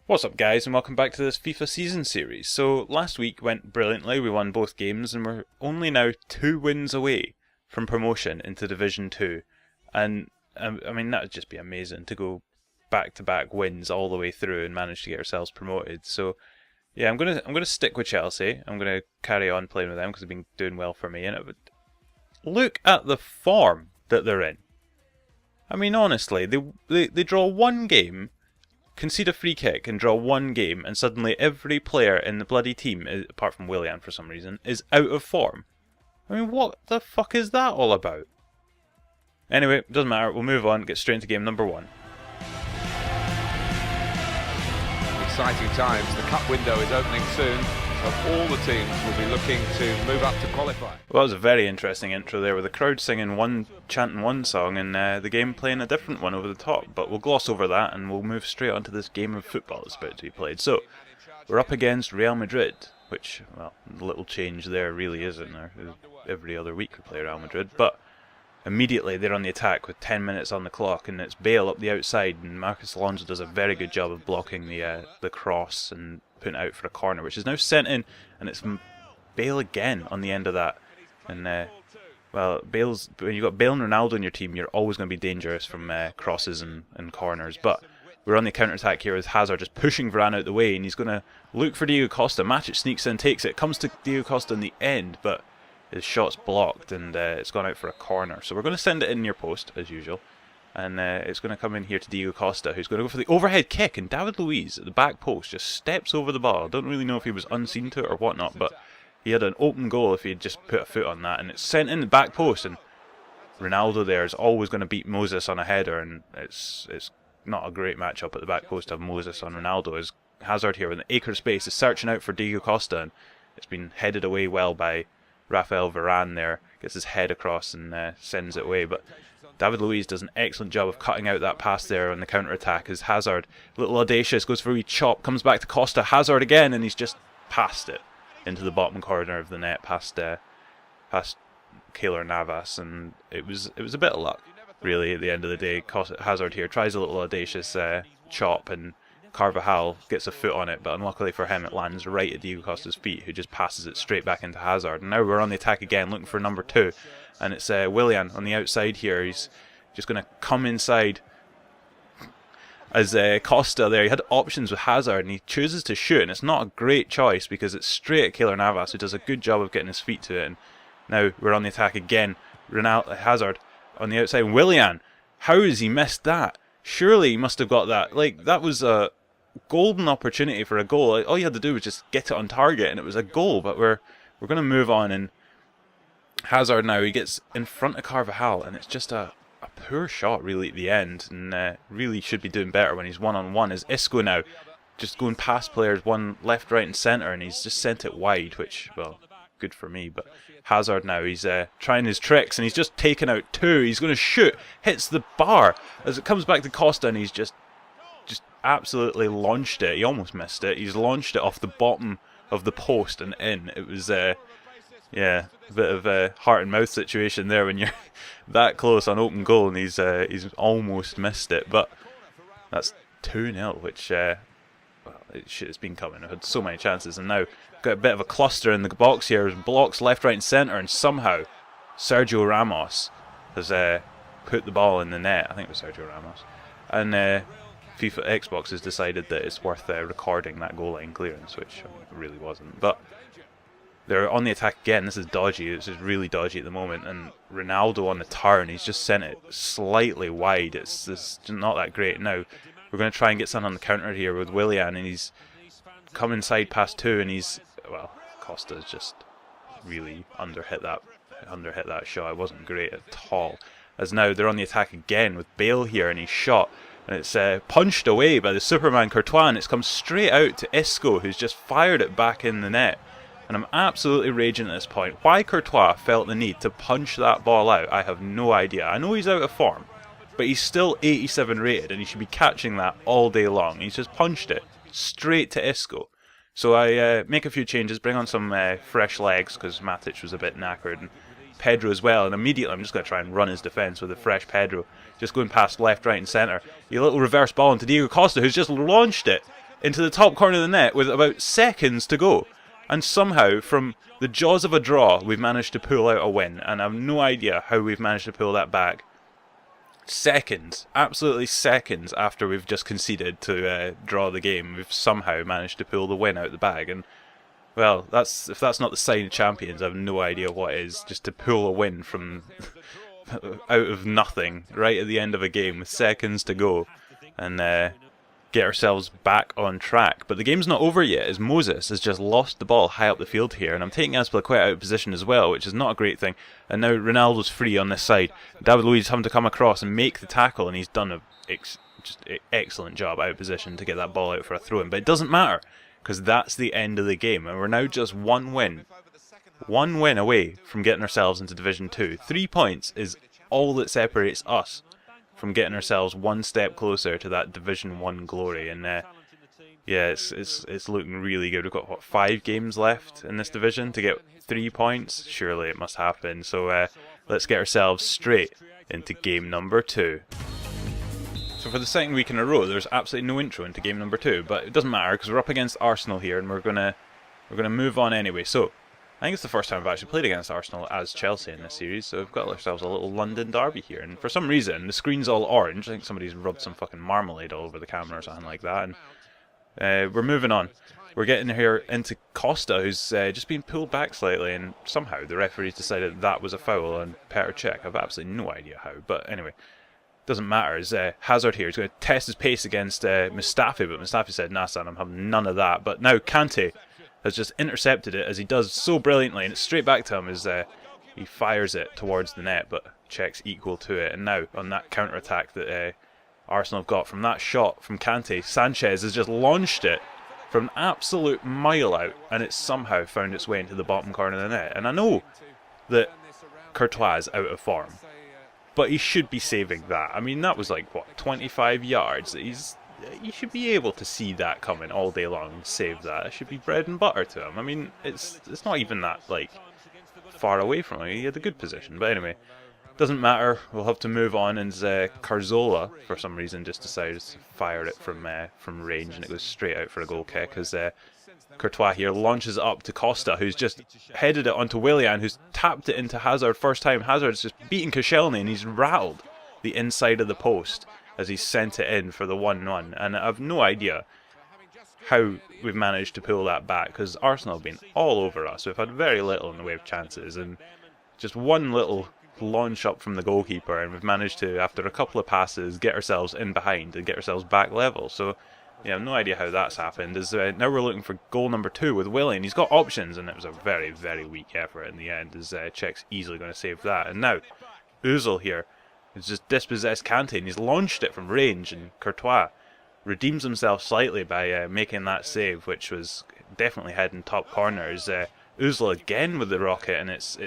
What's up guys and welcome back to this FIFA season series. So last week went brilliantly, we won both games and we're only now 2 wins away from promotion into Division 2. And I mean that would just be amazing to go back to back wins all the way through and manage to get ourselves promoted. So yeah, I'm gonna stick with Chelsea. I'm gonna carry on playing with them because they've been doing well for me. And look at the form that they're in. I mean honestly, they draw one game, concede a free kick and draw one game, and suddenly every player in the bloody team, apart from Willian for some reason, is out of form. I mean, what the fuck is that all about? Anyway, doesn't matter, we'll move on, get straight into game number 1. Exciting times, the cup window is opening soon, so all the teams will be looking to move up to qualify. Well, that was a very interesting intro there with the crowd singing chanting one song and the game playing a different one over the top. But we'll gloss over that and we'll move straight on to this game of football that's about to be played. So, we're up against Real Madrid, which, well, a little change there really isn't there. Every other week we play Real Madrid, but immediately they're on the attack with 10 minutes on the clock, and it's Bale up the outside, and Marcus Alonso does a very good job of blocking the cross and putting it out for a corner, which is now sent in, and it's Bale again on the end of that. And well, when you've got Bale and Ronaldo in your team, you're always going to be dangerous from crosses and corners. But we're on the counter-attack here with Hazard just pushing Varane out the way, and he's going to look for Diego Costa. Matic sneaks in, takes it, comes to Diego Costa in the end, but his shot's blocked and it's gone out for a corner. So we're going to send it in near post, as usual. And it's going to come in here to Diego Costa, who's going to go for the overhead kick. And David Luiz at the back post just steps over the ball. I don't really know if he was unseen to it or whatnot, but he had an open goal if he had just put a foot on that. And it's sent in the back post. And Ronaldo there is always going to beat Moses on a header. And it's not a great matchup at the back post to have Moses on Ronaldo. As Hazard here with an acre of space is searching out for Diego Costa. And it's been headed away well by Rafael Varane there. Gets his head across and sends it away. But David Luiz does an excellent job of cutting out that pass there on the counter-attack as Hazard, a little audacious, goes for a wee chop, comes back to Costa, Hazard again, and he's just passed it into the bottom corner of the net, past Keylor Navas, and it was a bit of luck, really, at the end of the day. Hazard here tries a little audacious chop, and Carvajal gets a foot on it, but unluckily for him it lands right at Diego Costa's feet, who just passes it straight back into Hazard. And now we're on the attack again, looking for number 2. And it's Willian on the outside here. He's just going to come inside as Costa there. He had options with Hazard and he chooses to shoot. And it's not a great choice because it's straight at Keylor Navas, who does a good job of getting his feet to it. And now we're on the attack again. Hazard on the outside. Willian, how has he missed that? Surely he must have got that. Like, that was a golden opportunity for a goal. All you had to do was just get it on target and it was a goal. But we're going to move on, and Hazard now, he gets in front of Carvajal, and it's just a poor shot really at the end, and really should be doing better when he's one-on-one. Is Isco now just going past players, one left, right and centre, and he's just sent it wide, which, well, good for me. But Hazard now, he's trying his tricks, and he's just taken out 2. He's going to shoot, hits the bar as it comes back to Costa, and he's just absolutely launched it. He almost missed it. He's launched it off the bottom of the post and in. It was yeah, a bit of a heart and mouth situation there when you're that close on open goal, and he's almost missed it. But that's 2-0, which well, it's been coming. I've had so many chances, and now got a bit of a cluster in the box here. Blocks left, right, and centre, and somehow Sergio Ramos has put the ball in the net. I think it was Sergio Ramos, and Xbox has decided that it's worth recording that goal line clearance, which it really wasn't. But they're on the attack again. This is dodgy. This is really dodgy at the moment. And Ronaldo on the turn, he's just sent it slightly wide. It's not that great. Now, we're going to try and get something on the counter here with Willian, and he's come inside past 2, and well, Costa's just really underhit that shot. It wasn't great at all. As now they're on the attack again with Bale here, and he's shot, and it's punched away by the Superman Courtois, and it's come straight out to Isco, who's just fired it back in the net. And I'm absolutely raging at this point. Why Courtois felt the need to punch that ball out, I have no idea. I know he's out of form, but he's still 87 rated, and he should be catching that all day long. He's just punched it straight to Isco. So I make a few changes, bring on some fresh legs, because Matic was a bit knackered, and Pedro as well. And immediately I'm just going to try and run his defence with a fresh Pedro. Just going past left, right and centre. A little reverse ball into Diego Costa, who's just launched it into the top corner of the net with about seconds to go. And somehow, from the jaws of a draw, we've managed to pull out a win. And I have no idea how we've managed to pull that back. Seconds, absolutely seconds after we've just conceded to draw the game, we've somehow managed to pull the win out of the bag. And, well, if that's not the sign of champions, I have no idea what is. Just to pull a win from out of nothing, right at the end of a game with seconds to go. And get ourselves back on track. But the game's not over yet, as Moses has just lost the ball high up the field here, and I'm taking Azpilicueta out of position as well, which is not a great thing. And now Ronaldo's free on this side. David Luiz having to come across and make the tackle, and he's done a excellent job out of position to get that ball out for a throw-in. But it doesn't matter, because that's the end of the game, and we're now just one win away from getting ourselves into Division 2. 3 points is all that separates us from getting ourselves one step closer to that Division 1 glory. And yeah, it's looking really good. We've got, what, 5 games left in this division to get 3 points? Surely it must happen. So let's get ourselves straight into game number 2. So for the second week in a row, there's absolutely no intro into game number 2, but it doesn't matter because we're up against Arsenal here, and we're gonna move on anyway. So I think it's the first time I've actually played against Arsenal as Chelsea in this series, so we've got ourselves a little London derby here. And for some reason, the screen's all orange. I think somebody's rubbed some fucking marmalade all over the camera or something like that. And we're moving on. We're getting here into Costa, who's just been pulled back slightly, and somehow the referees decided that was a foul on Petr Cech. I've absolutely no idea how, but anyway, doesn't matter. As Hazard here is going to test his pace against Mustafi, but Mustafi said, "Nah, son, I'm having none of that." But now Kante has just intercepted it, as he does so brilliantly, and it's straight back to him as he fires it towards the net, but Cech's equal to it. And now, on that counter-attack that Arsenal have got from that shot from Kante, Sanchez has just launched it from an absolute mile out, and it's somehow found its way into the bottom corner of the net. And I know that Courtois is out of form, but he should be saving that. I mean, that was like, what, 25 yards? You should be able to see that coming all day long and save that. It should be bread and butter to him. I mean, it's not even that, like, far away from him. He had a good position. But anyway, doesn't matter. We'll have to move on. And Carzola, for some reason, just decided to fire it from range, and it goes straight out for a goal kick as Courtois here launches it up to Costa, who's just headed it onto Willian, who's tapped it into Hazard first time. Hazard's just beaten Koscielny, and he's rattled the inside of the post as he sent it in for the 1-1. And I've no idea how we've managed to pull that back, because Arsenal have been all over us. We've had very little in the way of chances, and just one little launch up from the goalkeeper, and we've managed to, after a couple of passes, get ourselves in behind and get ourselves back level. So yeah, I've no idea how that's happened. As now we're looking for goal number 2 with Willian. He's got options, and it was a very, very weak effort in the end, as Cech's easily going to save that. And now Ozil here has just dispossessed Kante, and he's launched it from range, and Courtois redeems himself slightly by making that save, which was definitely heading top corners. Ozil again with the rocket, and it's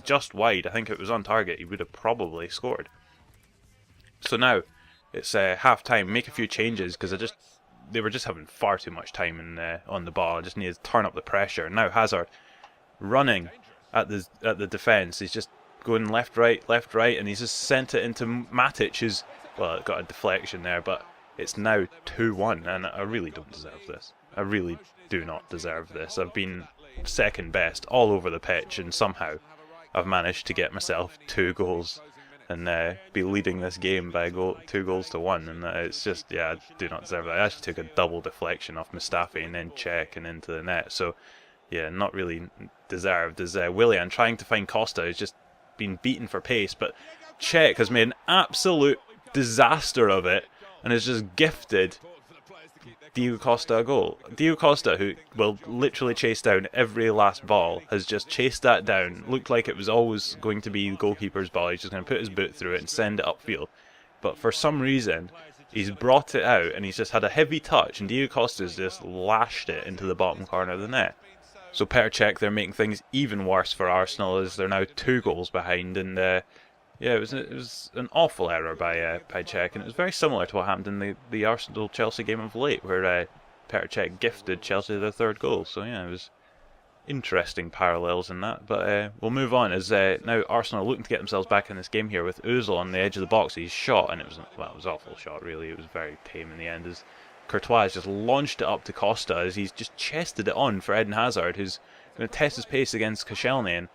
just wide. I think if it was on target, he would have probably scored. So now it's half time. Make a few changes, because they were just having far too much time on the ball. I just needed to turn up the pressure. Now Hazard running at the defence. He's just going left, right, and he's just sent it into Matic, who's, well, it got a deflection there, but it's now 2-1, and I really don't deserve this. I really do not deserve this. I've been second best all over the pitch, and somehow I've managed to get myself 2 goals and be leading this game by 2 goals to 1, and it's just, yeah, I do not deserve that. I actually took a double deflection off Mustafi and then Cech and into the net, so yeah, not really deserved. As Willian trying to find Costa, who's just been beaten for pace, but Cech has made an absolute disaster of it and has just gifted Diego Costa a goal. Diego Costa, who will literally chase down every last ball, has just chased that down. Looked like it was always going to be the goalkeeper's ball. He's just going to put his boot through it and send it upfield. But for some reason, he's brought it out, and he's just had a heavy touch, and Diego Costa's just lashed it into the bottom corner of the net. So Petr Cech, they're making things even worse for Arsenal, as they're now 2 goals behind, and yeah, it was an awful error by Cech, and it was very similar to what happened in the Arsenal-Chelsea game of late, where Petr Cech gifted Chelsea their 3rd goal. So yeah, it was interesting parallels in that. But we'll move on, as now Arsenal are looking to get themselves back in this game here with Ozil on the edge of the box. He's shot, and it was an awful shot, really. It was very tame in the end, as Courtois has just launched it up to Costa as he's just chested it on for Eden Hazard, who's going to test his pace against Koscielny. And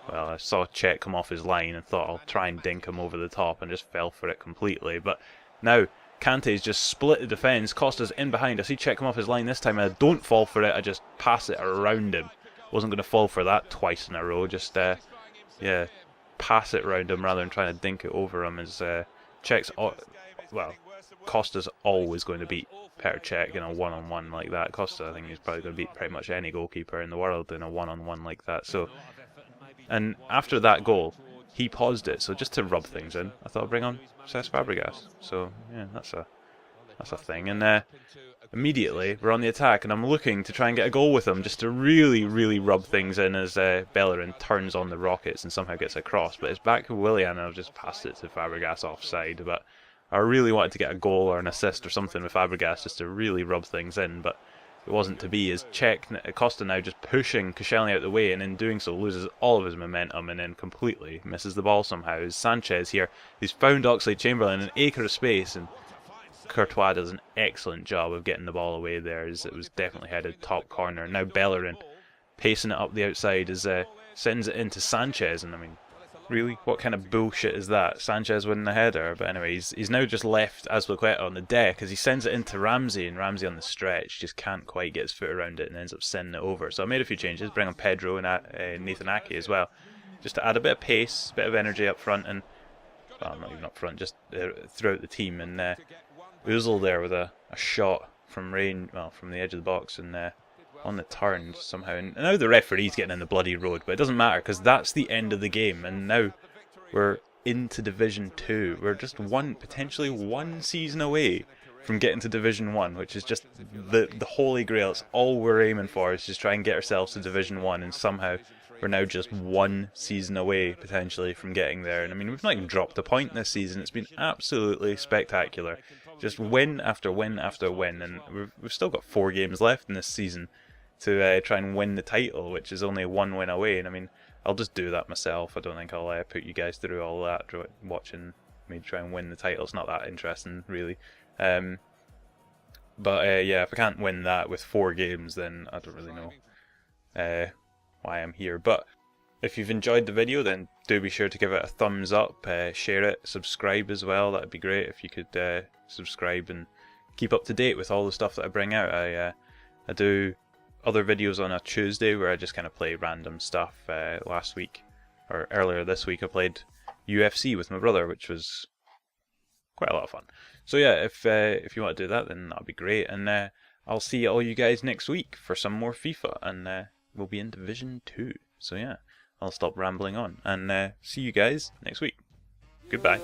well, I saw Cech come off his line and thought I'll try and dink him over the top, and just fell for it completely. But now Kante's just split the defence. Costa's in behind. I see Cech come off his line this time, and I don't fall for it. I just pass it around him. Wasn't going to fall for that twice in a row. Just yeah, pass it around him rather than trying to dink it over him. As Cech's well, Costa's always going to beat Petr Cech in a one-on-one like that. Costa, I think, he's probably going to beat pretty much any goalkeeper in the world in a one-on-one like that. So, and after that goal, he paused it. So just to rub things in, I thought I'd bring on Cesc Fabregas. So yeah, that's a thing. And immediately we're on the attack, and I'm looking to try and get a goal with him, just to really, really rub things in as Bellerin turns on the rockets and somehow gets across. But it's back to Willian, and I've just passed it to Fabregas offside. But I really wanted to get a goal or an assist or something with Fabregas just to really rub things in, but it wasn't to be. As Costa now just pushing Koscielny out the way, and in doing so loses all of his momentum and then completely misses the ball somehow. As Sanchez here, he's found Oxlade-Chamberlain an acre of space, and Courtois does an excellent job of getting the ball away there, as it was definitely headed top corner. Now Bellerin pacing it up the outside as sends it into Sanchez, and I mean, really, what kind of bullshit is that? Sanchez winning the header. But anyway, he's now just left Azpilicueta on the deck as he sends it into Ramsey, and Ramsey on the stretch just can't quite get his foot around it and ends up sending it over. So I made a few changes, bring on Pedro and Nathan Ake as well, just to add a bit of pace, a bit of energy up front, and well, not even up front, just throughout the team. And Ozil there with a shot from from the edge of the box, and on the turn somehow. And now the referee's getting in the bloody road, but it doesn't matter because that's the end of the game. And now we're into Division 2. We're just potentially one season away from getting to Division 1, which is just the holy grail. It's all we're aiming for, is just try and get ourselves to Division 1, and somehow we're now just one season away potentially from getting there. And I mean, we've not even dropped a point this season. It's been absolutely spectacular. Just win after win after win, and we've still got 4 games left in this season to try and win the title, which is only 1 win away. And I mean, I'll just do that myself. I don't think I'll put you guys through all that, watching me try and win the title. It's not that interesting, really. But yeah, if I can't win that with 4 games, then I don't really know why I'm here. But if you've enjoyed the video, then do be sure to give it a thumbs up, share it, subscribe as well. That'd be great if you could subscribe and keep up to date with all the stuff that I bring out. I do other videos on a Tuesday where I just kind of play random stuff. Last week, or earlier this week, I played UFC with my brother, which was quite a lot of fun. So yeah, if you want to do that, then that'd be great. And I'll see all you guys next week for some more FIFA, and we'll be in Division 2. So yeah, I'll stop rambling on, and see you guys next week. Goodbye.